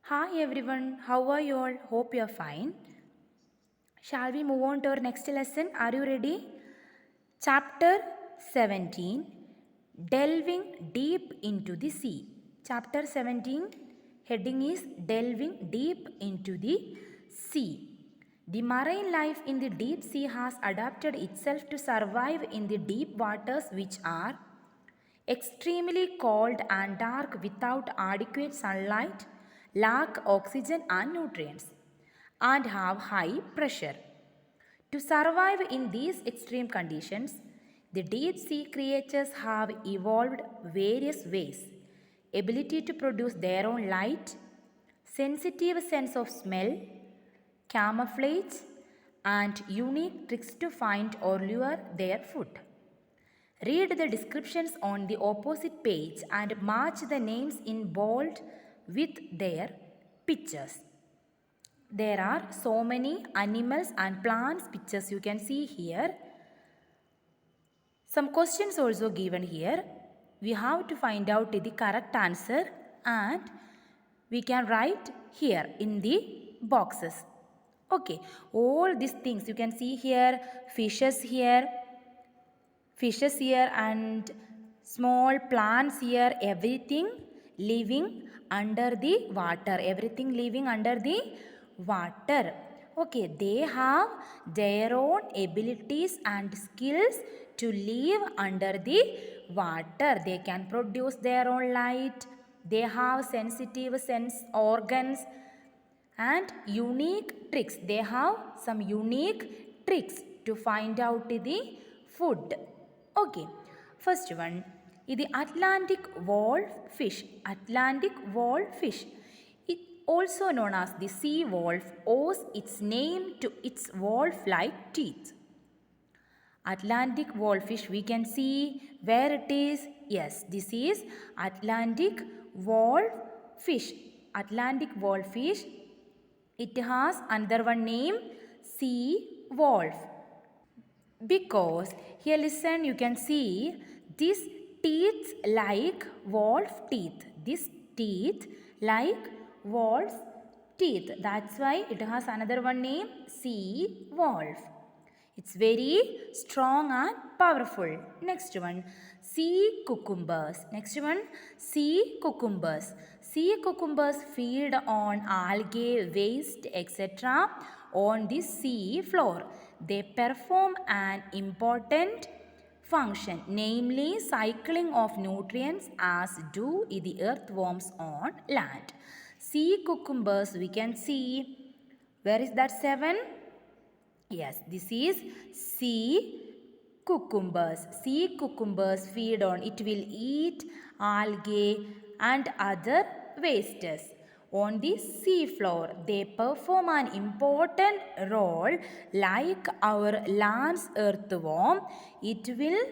Hi everyone, how are you all? Hope you are fine. Shall we move on to our next lesson? Are you ready? Chapter 17, Delving Deep into the Sea. Chapter 17, heading is Delving Deep into the Sea. The marine life in the deep sea has adapted itself to survive in the deep waters, which are extremely cold and dark without adequate sunlight, lack oxygen and nutrients, and have high pressure. To survive in these extreme conditions, the deep sea creatures have evolved various ways: ability to produce their own light, sensitive sense of smell, camouflage, and unique tricks to find or lure their food. Read the descriptions on the opposite page and match the names in bold with their pictures. There are so many animals and plants pictures you can see here. Some questions also given here. We have to find out the correct answer and we can write here in the boxes. Okay, all these things you can see here, fishes here and small plants here, everything living under the water, okay, they have their own abilities and skills to live under the water. They can produce their own light, they have sensitive sense organs and unique tricks. They have some unique tricks to find out the food. Okay, first one is the Atlantic wolf fish. Atlantic wolf fish. It also known as the sea wolf owes its name to its wolf-like teeth. Atlantic wolfish, we can see where it is. Yes, this is Atlantic wolfish. Atlantic wolfish. It has another one name, sea wolf. Because here listen, you can see this teeth like wolf teeth. This teeth like wolf's teeth. That's why it has another one name, sea wolf. It's very strong and powerful. Next one, sea cucumbers. Next one, sea cucumbers. Sea cucumbers feed on algae, waste, etc. on the sea floor. They perform an important function, namely cycling of nutrients, as do the earthworms on land. Sea cucumbers, we can see, where is that 7? Yes, this is sea cucumbers. Sea cucumbers feed on, it will eat algae and other wastes on the sea floor. They perform an important role like our land's earthworm. It will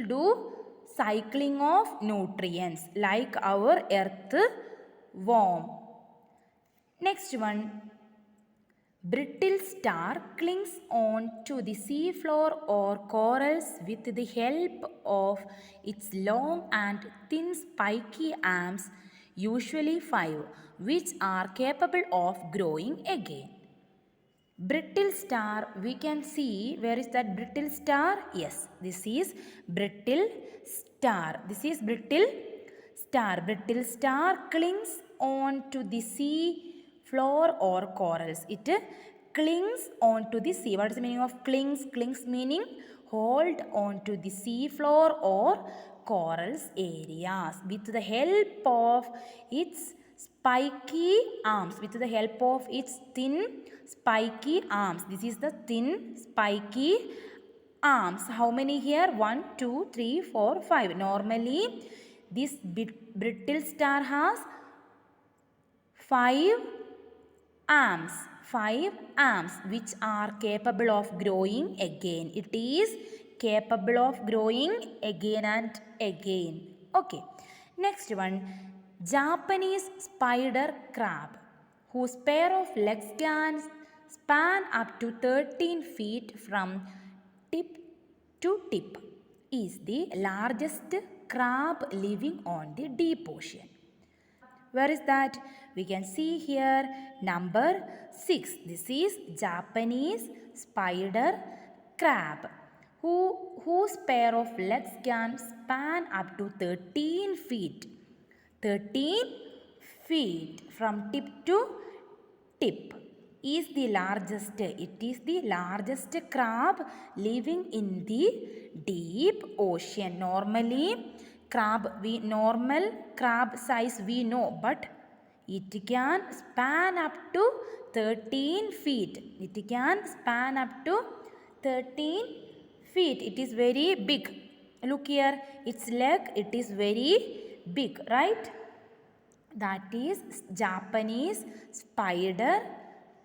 do cycling of nutrients like our earthworm. Next one, brittle star clings on to the seafloor or corals with the help of its long and thin spiky arms, usually 5, which are capable of growing again. Brittle star, we can see, where is that brittle star? Yes, this is brittle star. This is brittle star. Brittle star clings on to the sea floor or corals. It clings on to the sea. What is the meaning of clings? Clings meaning hold on to the sea floor or corals areas with the help of its spiky arms, with the help of its thin spiky arms. This is the thin spiky arms. How many here? 1, 2, 3, 4, 5. Normally this brittle star has 5 arms. 5 arms which are capable of growing again. It is capable of growing again and again. Okay. Next one, Japanese spider crab, whose pair of legs can span up to 13 feet from tip to tip, is the largest crab living on the deep ocean. Where is that? We can see here number 6. This is Japanese spider crab whose pair of legs can span up to 13 feet. 13 feet from tip to tip is the largest. It is the largest crab living in the deep ocean. Normally normal crab size we know, but it can span up to 13 feet. It can span up to 13 feet. It is very big. Look here, its leg, it is very big, right? That is Japanese spider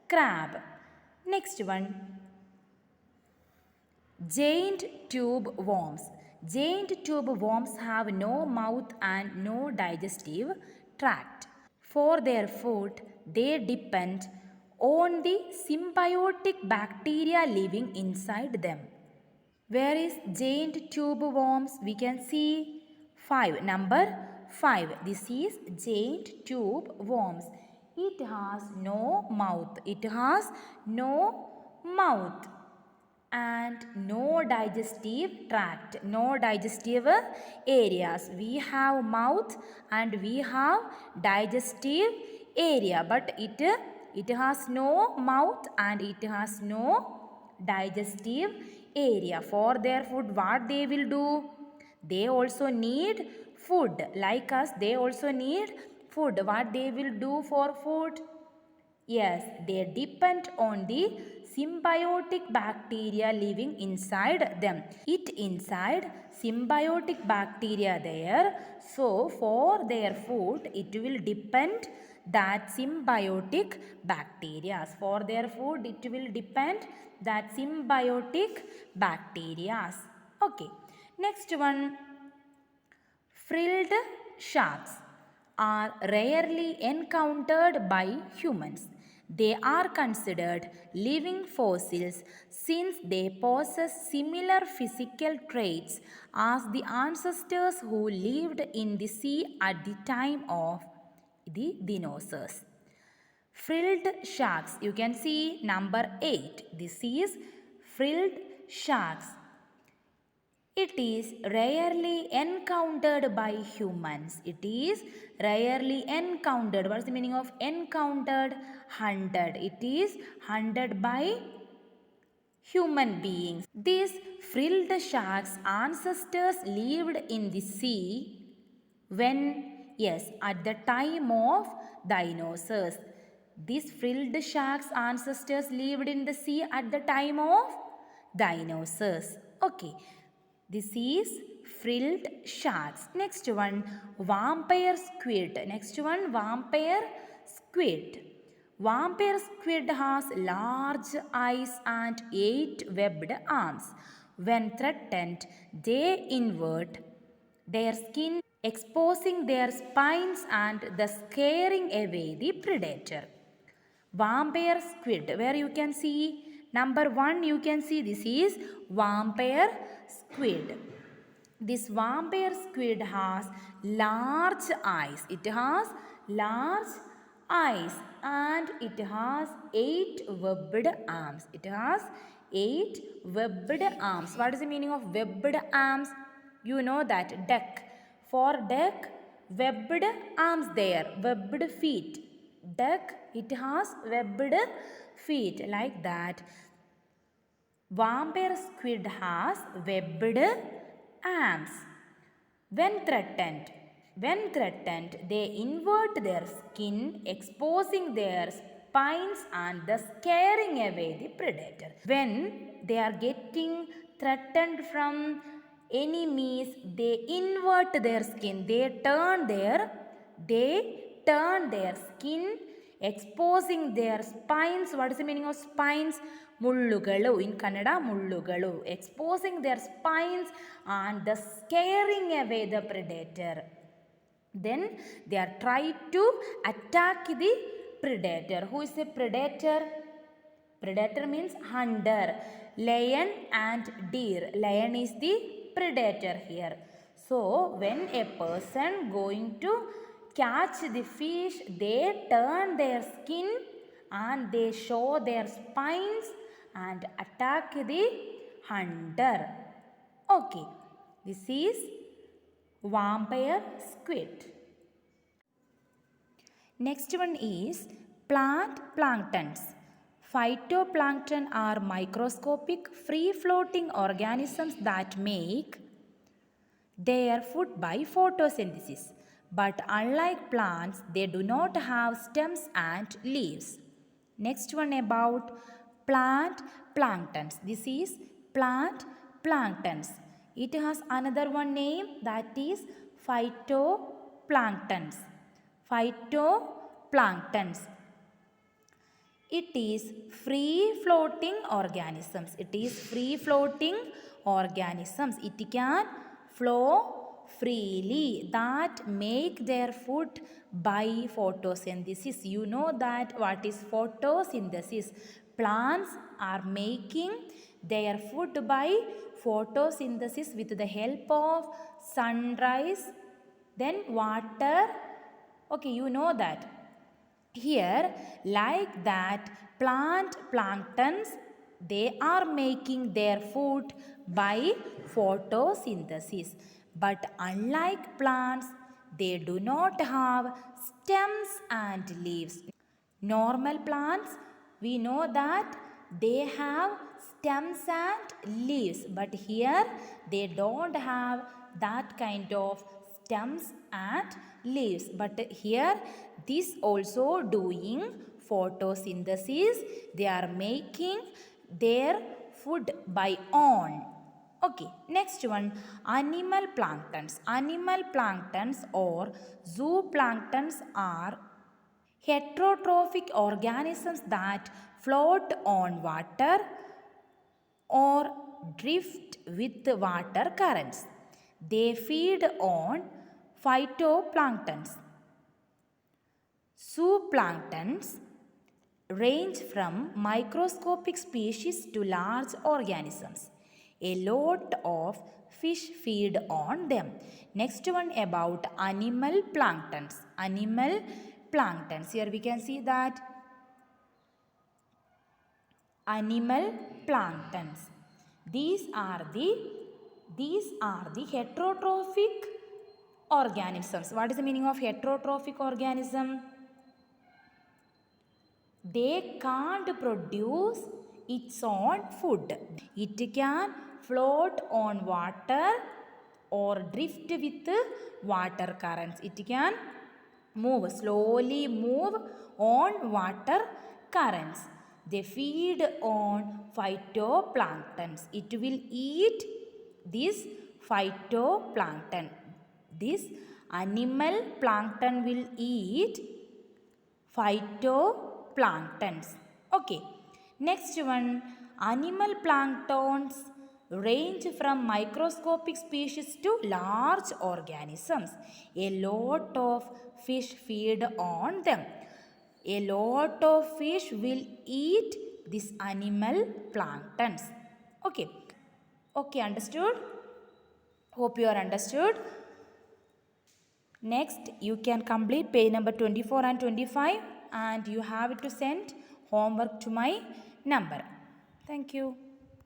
crab. Next one, giant tube worms. Giant tube worms have no mouth and no digestive tract. For their food, they depend on the symbiotic bacteria living inside them. Where is giant tube worms? We can see 5. Number 5. This is giant tube worms. It has no mouth. It has no mouth and no digestive tract. No digestive areas. We have mouth and we have digestive area, but it has no mouth and it has no digestive area. For their food, what they will do? They also need food. Like us, they also need food. What they will do for food? Yes, they depend on the symbiotic bacteria living inside them. It inside symbiotic bacteria there. So for their food, it will depend that symbiotic bacteria. For their food, it will depend that symbiotic bacteria. Okay. Next one, frilled sharks are rarely encountered by humans. They are considered living fossils since they possess similar physical traits as the ancestors who lived in the sea at the time of the dinosaurs. Frilled sharks, you can see number 8. This is frilled sharks. It is rarely encountered by humans. It is rarely encountered. What is the meaning of encountered? Hunted. It is hunted by human beings. These frilled sharks' ancestors lived in the sea when, yes, at the time of dinosaurs. These frilled sharks' ancestors lived in the sea at the time of dinosaurs. Okay. This is frilled sharks. Next one, vampire squid. Next one, vampire squid. Vampire squid has large eyes and 8 webbed arms. When threatened, they invert their skin, exposing their spines and thus scaring away the predator. Vampire squid, where you can see number 1, you can see this is vampire squid. This vampire squid has large eyes. It has large eyes and it has 8 webbed arms. It has 8 webbed arms. What is the meaning of webbed arms? You know that duck. For duck, webbed arms there, webbed feet. Duck, it has webbed feet, like that. Vampire squid has webbed arms. When threatened, they invert their skin, exposing their spines and thus scaring away the predator. When they are getting threatened from enemies, they invert their skin. They turn their skin, exposing their spines. What is the meaning of spines? Mullugalu. In Kannada, mullugalu. Exposing their spines and thus scaring away the predator. Then they are trying to attack the predator. Who is a predator? Predator means hunter. Lion and deer. Lion is the predator here. So when a person going to catch the fish, they turn their skin and they show their spines and attack the hunter. Okay, this is vampire squid. Next one is plant planktons. Phytoplankton are microscopic free-floating organisms that make their food by photosynthesis. But unlike plants, they do not have stems and leaves. Next one about plant planktons. This is plant planktons. It has another one name, that is phytoplanktons. Phytoplanktons. It is free floating organisms. It is free floating organisms. It can flow freely, that make their food by photosynthesis. You know that what is photosynthesis. Plants are making their food by photosynthesis with the help of sunrise, then water. Okay, you know that. Here, like that, plant planktons, they are making their food by photosynthesis. But unlike plants, they do not have stems and leaves. Normal plants, we know that they have stems and leaves, but here they don't have that kind of stems and leaves. But here this also doing photosynthesis. They are making their food by own. Okay, next one, animal planktons. Animal planktons or zooplanktons are heterotrophic organisms that float on water or drift with water currents. They feed on phytoplanktons. Zooplanktons range from microscopic species to large organisms. A lot of fish feed on them. Next one about animal planktons. Animal planktons. Here we can see that animal planktons. These are the heterotrophic organisms. What is the meaning of heterotrophic organism? They can't produce its own food. It can float on water or drift with water currents. It can slowly move on water currents. They feed on phytoplanktons. It will eat this phytoplankton. This animal plankton will eat phytoplanktons. Okay. Next one, animal planktons range from microscopic species to large organisms. A lot of fish feed on them. A lot of fish will eat this animal planktons. Okay. Okay, understood? Hope you are understood. Next, you can complete page number 24 and 25 and you have to send homework to my number. Thank you.